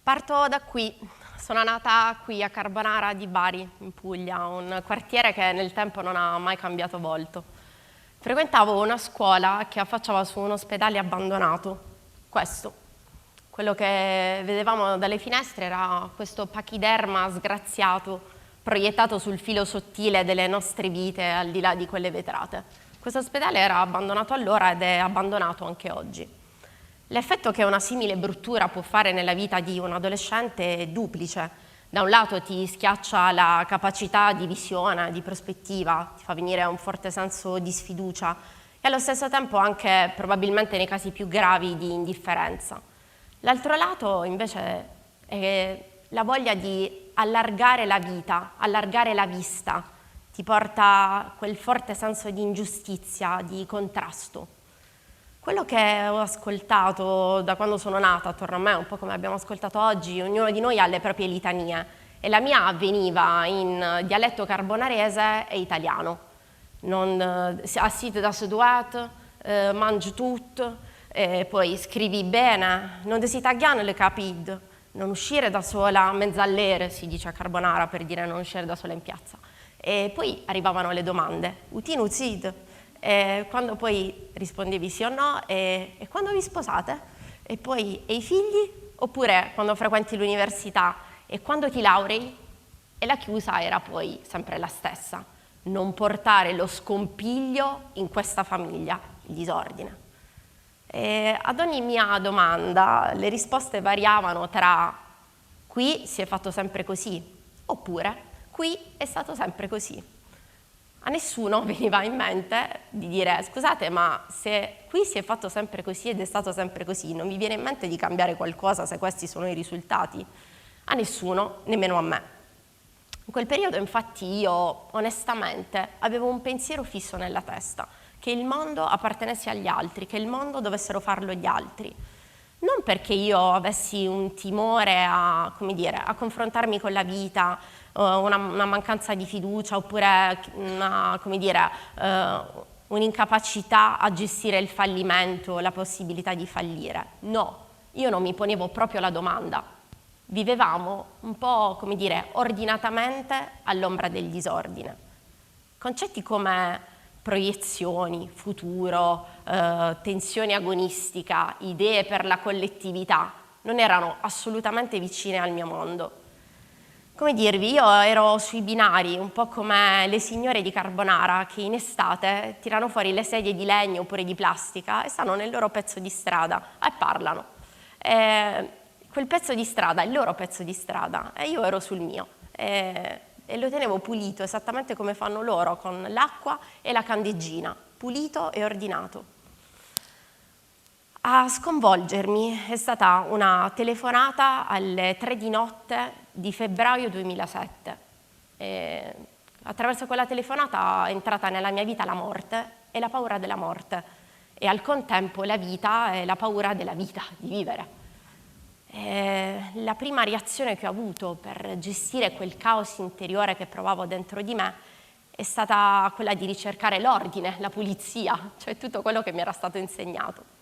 Parto da qui. Sono nata qui a Carbonara di Bari, in Puglia, un quartiere che nel tempo non ha mai cambiato volto. Frequentavo una scuola che affacciava su un ospedale abbandonato. Questo. Quello che vedevamo dalle finestre era questo pachiderma sgraziato, proiettato sul filo sottile delle nostre vite al di là di quelle vetrate. Questo ospedale era abbandonato allora ed è abbandonato anche oggi. L'effetto che una simile bruttura può fare nella vita di un adolescente è duplice. Da un lato ti schiaccia la capacità di visione, di prospettiva, ti fa venire un forte senso di sfiducia e allo stesso tempo anche, probabilmente nei casi più gravi, di indifferenza. L'altro lato invece è la voglia di allargare la vita, allargare la vista, ti porta quel forte senso di ingiustizia, di contrasto. Quello che ho ascoltato da quando sono nata attorno a me, un po' come abbiamo ascoltato oggi, ognuno di noi ha le proprie litanie e la mia avveniva in dialetto carbonarese e italiano. Assit das duat, mangi tutto, poi scrivi bene, non desitagliano le capid, non uscire da sola mezz'all'ere, si dice a Carbonara per dire non uscire da sola in piazza. E poi arrivavano le domande, utin uzid? E quando poi rispondevi sì o no, e quando vi sposate? E poi, e i figli? Oppure quando frequenti l'università e quando ti laurei? E la chiusa era poi sempre la stessa, non portare lo scompiglio in questa famiglia, il disordine. E ad ogni mia domanda le risposte variavano tra qui si è fatto sempre così, oppure qui è stato sempre così. A nessuno veniva in mente di dire scusate, ma se qui si è fatto sempre così ed è stato sempre così, non vi viene in mente di cambiare qualcosa se questi sono i risultati? A nessuno, nemmeno a me. In quel periodo infatti io onestamente avevo un pensiero fisso nella testa, che il mondo appartenesse agli altri, che il mondo dovessero farlo gli altri. Non perché io avessi un timore a, come dire, a confrontarmi con la vita, una mancanza di fiducia oppure un'incapacità a gestire il fallimento, la possibilità di fallire. No, io non mi ponevo proprio la domanda. Vivevamo un po', come dire, ordinatamente all'ombra del disordine. Concetti come proiezioni, futuro, tensione agonistica, idee per la collettività non erano assolutamente vicine al mio mondo. Come dirvi, io ero sui binari, un po' come le signore di Carbonara che in estate tirano fuori le sedie di legno oppure di plastica e stanno nel loro pezzo di strada e parlano. Quel pezzo di strada è il loro pezzo di strada e io ero sul mio. E lo tenevo pulito esattamente come fanno loro, con l'acqua e la candeggina, pulito e ordinato. A sconvolgermi è stata una telefonata alle 3 di notte di febbraio 2007. E attraverso quella telefonata è entrata nella mia vita la morte e la paura della morte e al contempo la vita e la paura della vita, di vivere. La prima reazione che ho avuto per gestire quel caos interiore che provavo dentro di me è stata quella di ricercare l'ordine, la pulizia, cioè tutto quello che mi era stato insegnato.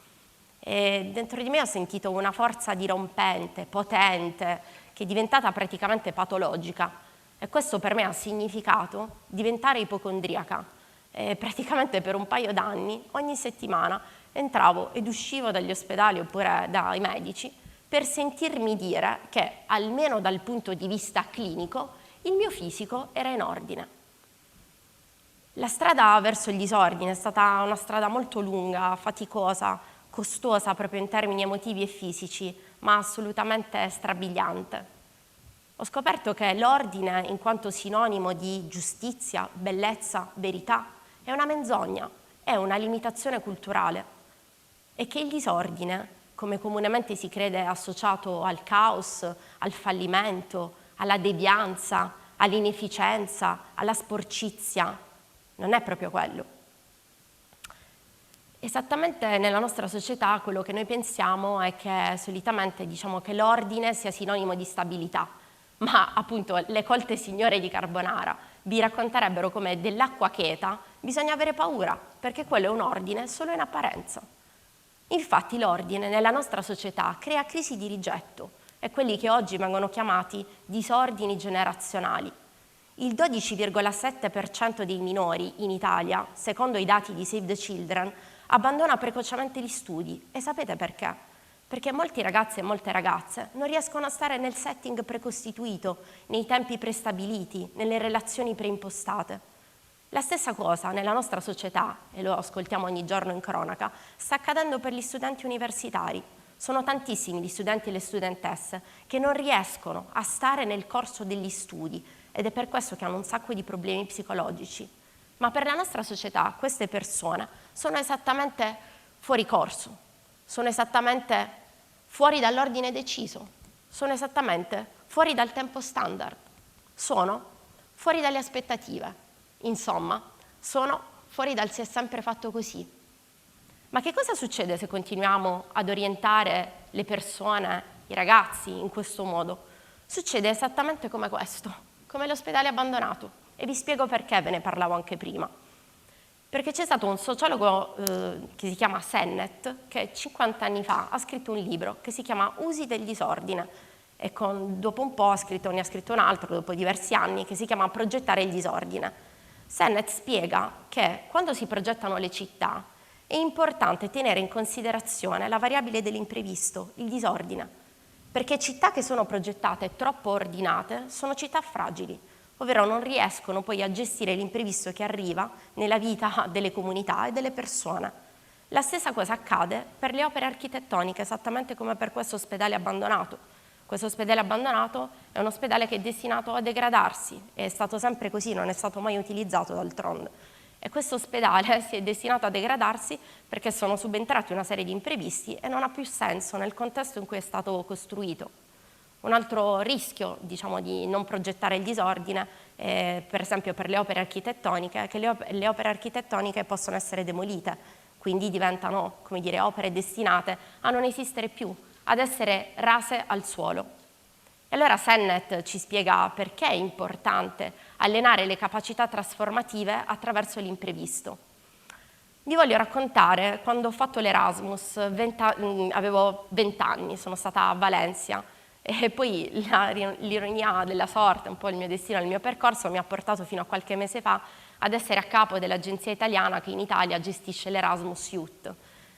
E dentro di me ho sentito una forza dirompente, potente, che è diventata praticamente patologica. E questo per me ha significato diventare ipocondriaca. E praticamente per un paio d'anni, ogni settimana, entravo ed uscivo dagli ospedali oppure dai medici per sentirmi dire che, almeno dal punto di vista clinico, il mio fisico era in ordine. La strada verso il disordine è stata una strada molto lunga, faticosa, costosa proprio in termini emotivi e fisici, ma assolutamente strabiliante. Ho scoperto che l'ordine, in quanto sinonimo di giustizia, bellezza, verità, è una menzogna, è una limitazione culturale e che il disordine, come comunemente si crede associato al caos, al fallimento, alla devianza, all'inefficienza, alla sporcizia, non è proprio quello. Esattamente nella nostra società quello che noi pensiamo è che solitamente diciamo che l'ordine sia sinonimo di stabilità, ma appunto le colte signore di Carbonara vi racconterebbero come dell'acqua cheta bisogna avere paura, perché quello è un ordine solo in apparenza. Infatti l'ordine nella nostra società crea crisi di rigetto e quelli che oggi vengono chiamati disordini generazionali. Il 12,7% dei minori in Italia, secondo i dati di Save the Children, abbandona precocemente gli studi. E sapete perché? Perché molti ragazzi e molte ragazze non riescono a stare nel setting precostituito, nei tempi prestabiliti, nelle relazioni preimpostate. La stessa cosa nella nostra società, e lo ascoltiamo ogni giorno in cronaca, sta accadendo per gli studenti universitari. Sono tantissimi gli studenti e le studentesse che non riescono a stare nel corso degli studi ed è per questo che hanno un sacco di problemi psicologici. Ma per la nostra società queste persone sono esattamente fuori corso, sono esattamente fuori dall'ordine deciso, sono esattamente fuori dal tempo standard, sono fuori dalle aspettative. Insomma, sono fuori dal si è sempre fatto così. Ma che cosa succede se continuiamo ad orientare le persone, i ragazzi, in questo modo? Succede esattamente come questo, come l'ospedale abbandonato. E vi spiego perché, ve ne parlavo anche prima. Perché c'è stato un sociologo che si chiama Sennett, che 50 anni fa ha scritto un libro che si chiama Usi del disordine. E dopo un po' ne ha scritto un altro, dopo diversi anni, che si chiama Progettare il disordine. Sennett spiega che quando si progettano le città è importante tenere in considerazione la variabile dell'imprevisto, il disordine, perché città che sono progettate troppo ordinate sono città fragili, ovvero non riescono poi a gestire l'imprevisto che arriva nella vita delle comunità e delle persone. La stessa cosa accade per le opere architettoniche, esattamente come per questo ospedale abbandonato. Questo ospedale abbandonato è un ospedale che è destinato a degradarsi, è stato sempre così, non è stato mai utilizzato d'altronde. E questo ospedale si è destinato a degradarsi perché sono subentrati una serie di imprevisti e non ha più senso nel contesto in cui è stato costruito. Un altro rischio, diciamo, di non progettare il disordine, per esempio per le opere architettoniche, è che le opere architettoniche possono essere demolite, quindi diventano, come dire, opere destinate a non esistere più, ad essere rase al suolo. E allora Sennett ci spiega perché è importante allenare le capacità trasformative attraverso l'imprevisto. Vi voglio raccontare quando ho fatto l'Erasmus, avevo 20 anni, sono stata a Valencia e poi l'ironia della sorte, un po' il mio destino, il mio percorso mi ha portato fino a qualche mese fa ad essere a capo dell'agenzia italiana che in Italia gestisce l'Erasmus Youth.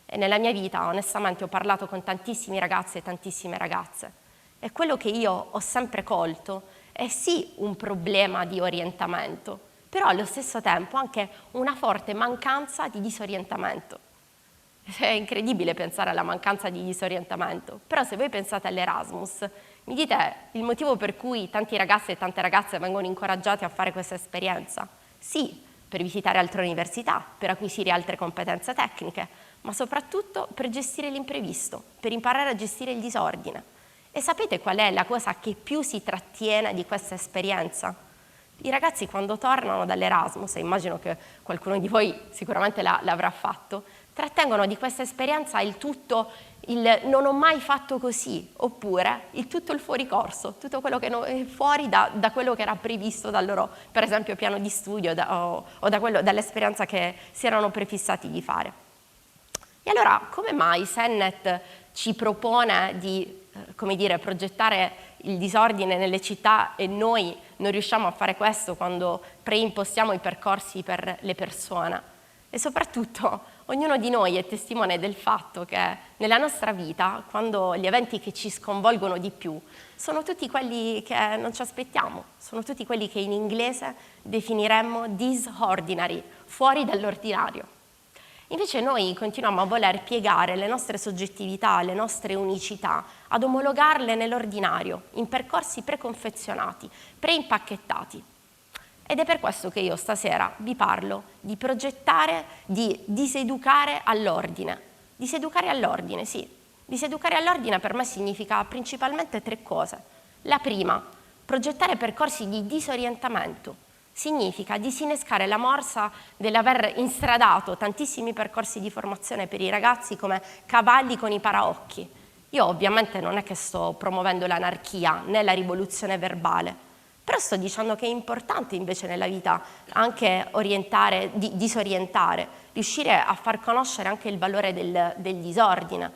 E nella mia vita, onestamente, ho parlato con tantissimi ragazzi e tantissime ragazze. E quello che io ho sempre colto è sì un problema di orientamento, però allo stesso tempo anche una forte mancanza di disorientamento. È incredibile pensare alla mancanza di disorientamento, però se voi pensate all'Erasmus, mi dite il motivo per cui tanti ragazzi e tante ragazze vengono incoraggiati a fare questa esperienza? Sì, per visitare altre università, per acquisire altre competenze tecniche, ma soprattutto per gestire l'imprevisto, per imparare a gestire il disordine. E sapete qual è la cosa che più si trattiene di questa esperienza? I ragazzi quando tornano dall'Erasmus, e immagino che qualcuno di voi sicuramente l'avrà fatto, trattengono di questa esperienza il tutto, il non ho mai fatto così, oppure il tutto il fuoricorso, tutto quello che è fuori da quello che era previsto dal loro, per esempio, piano di studio o dall'esperienza che si erano prefissati di fare. E allora, come mai Sennett ci propone di, come dire, progettare il disordine nelle città e noi non riusciamo a fare questo quando preimpostiamo i percorsi per le persone? E soprattutto, ognuno di noi è testimone del fatto che nella nostra vita, quando gli eventi che ci sconvolgono di più, sono tutti quelli che non ci aspettiamo, sono tutti quelli che in inglese definiremmo disordinary, fuori dall'ordinario. Invece noi continuiamo a voler piegare le nostre soggettività, le nostre unicità, ad omologarle nell'ordinario, in percorsi preconfezionati, preimpacchettati. Ed è per questo che io stasera vi parlo di progettare, di diseducare all'ordine. Diseducare all'ordine, sì. Diseducare all'ordine per me significa principalmente 3 cose. La prima, progettare percorsi di disorientamento. Significa disinnescare la morsa dell'aver instradato tantissimi percorsi di formazione per i ragazzi come cavalli con i paraocchi. Io ovviamente non è che sto promuovendo l'anarchia né la rivoluzione verbale, però sto dicendo che è importante invece nella vita anche disorientare, riuscire a far conoscere anche il valore del disordine.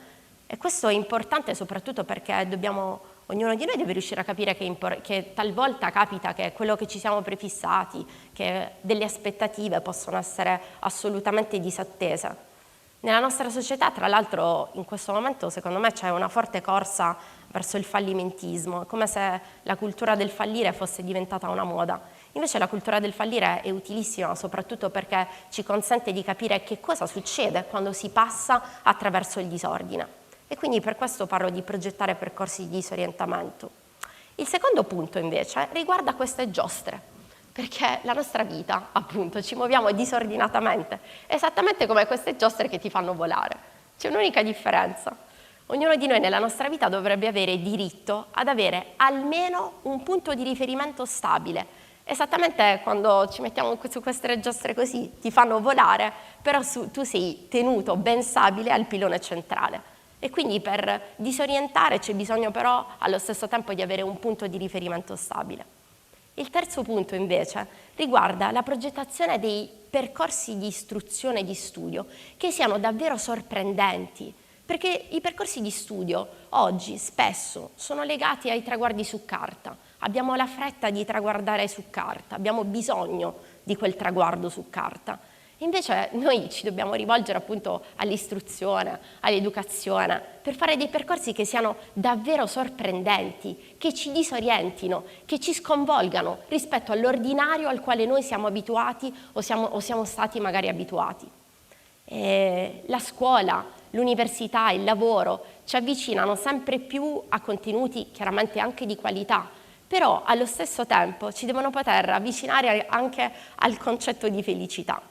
E questo è importante soprattutto perché dobbiamo Ognuno di noi deve riuscire a capire che talvolta capita che quello che ci siamo prefissati, che delle aspettative possono essere assolutamente disattese. Nella nostra società, tra l'altro, in questo momento, secondo me, c'è una forte corsa verso il fallimentismo, come se la cultura del fallire fosse diventata una moda. Invece la cultura del fallire è utilissima, soprattutto perché ci consente di capire che cosa succede quando si passa attraverso il disordine. E quindi per questo parlo di progettare percorsi di disorientamento. Il secondo punto, invece, riguarda queste giostre. Perché la nostra vita, appunto, ci muoviamo disordinatamente, esattamente come queste giostre che ti fanno volare. C'è un'unica differenza. Ognuno di noi nella nostra vita dovrebbe avere diritto ad avere almeno un punto di riferimento stabile. Esattamente quando ci mettiamo su queste giostre così, ti fanno volare, però tu sei tenuto ben stabile al pilone centrale. E quindi per disorientare c'è bisogno però allo stesso tempo di avere un punto di riferimento stabile. Il terzo punto invece riguarda la progettazione dei percorsi di istruzione e di studio che siano davvero sorprendenti, perché i percorsi di studio oggi spesso sono legati ai traguardi su carta. Abbiamo la fretta di traguardare su carta, abbiamo bisogno di quel traguardo su carta. Invece noi ci dobbiamo rivolgere appunto all'istruzione, all'educazione, per fare dei percorsi che siano davvero sorprendenti, che ci disorientino, che ci sconvolgano rispetto all'ordinario al quale noi siamo abituati o siamo stati magari abituati. La scuola, l'università, il lavoro ci avvicinano sempre più a contenuti chiaramente anche di qualità, però allo stesso tempo ci devono poter avvicinare anche al concetto di felicità,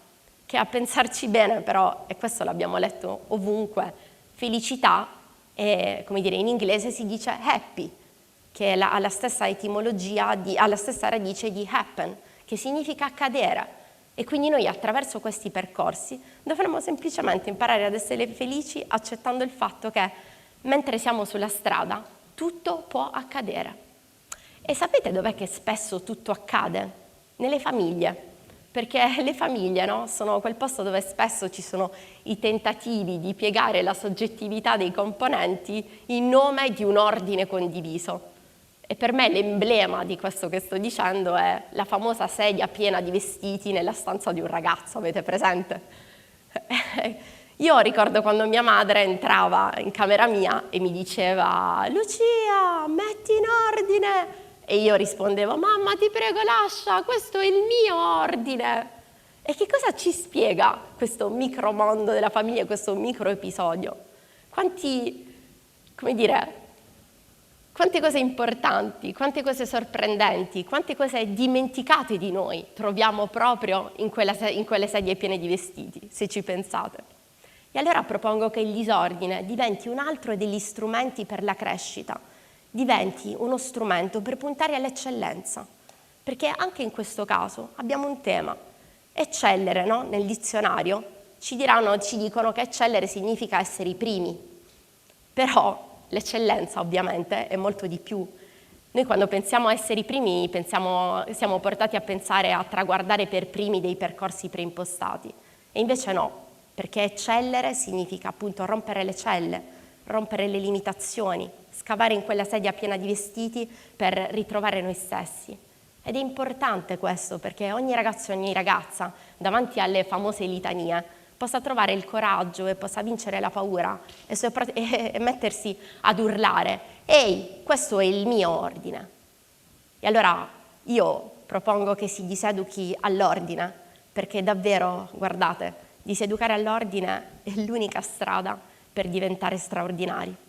che a pensarci bene però, e questo l'abbiamo letto ovunque, felicità, come dire, in inglese si dice happy, che ha la stessa etimologia, ha la stessa radice di happen, che significa accadere. E quindi noi attraverso questi percorsi dovremmo semplicemente imparare ad essere felici accettando il fatto che mentre siamo sulla strada tutto può accadere. E sapete dov'è che spesso tutto accade? Nelle famiglie. Perché le famiglie, no, sono quel posto dove spesso ci sono i tentativi di piegare la soggettività dei componenti in nome di un ordine condiviso. E per me l'emblema di questo che sto dicendo è la famosa sedia piena di vestiti nella stanza di un ragazzo, avete presente? Io ricordo quando mia madre entrava in camera mia e mi diceva «Lucia, metti in ordine!» E io rispondevo, mamma ti prego lascia, questo è il mio ordine. E che cosa ci spiega questo micromondo della famiglia, questo micro episodio? Quante cose importanti, quante cose sorprendenti, quante cose dimenticate di noi troviamo proprio in quelle sedie piene di vestiti, se ci pensate. E allora propongo che il disordine diventi un altro degli strumenti per la crescita, diventi uno strumento per puntare all'eccellenza, perché anche in questo caso abbiamo un tema. Eccellere, no? Nel dizionario ci dicono che eccellere significa essere i primi, però l'eccellenza ovviamente è molto di più. Noi quando pensiamo a essere i primi siamo portati a pensare a traguardare per primi dei percorsi preimpostati, e invece no, perché eccellere significa appunto rompere le celle, rompere le limitazioni, scavare in quella sedia piena di vestiti per ritrovare noi stessi. Ed è importante questo perché ogni ragazzo e ogni ragazza davanti alle famose litanie possa trovare il coraggio e possa vincere la paura e mettersi ad urlare «Ehi, questo è il mio ordine!». E allora io propongo che si diseduchi all'ordine, perché davvero, guardate, diseducare all'ordine è l'unica strada per diventare straordinari.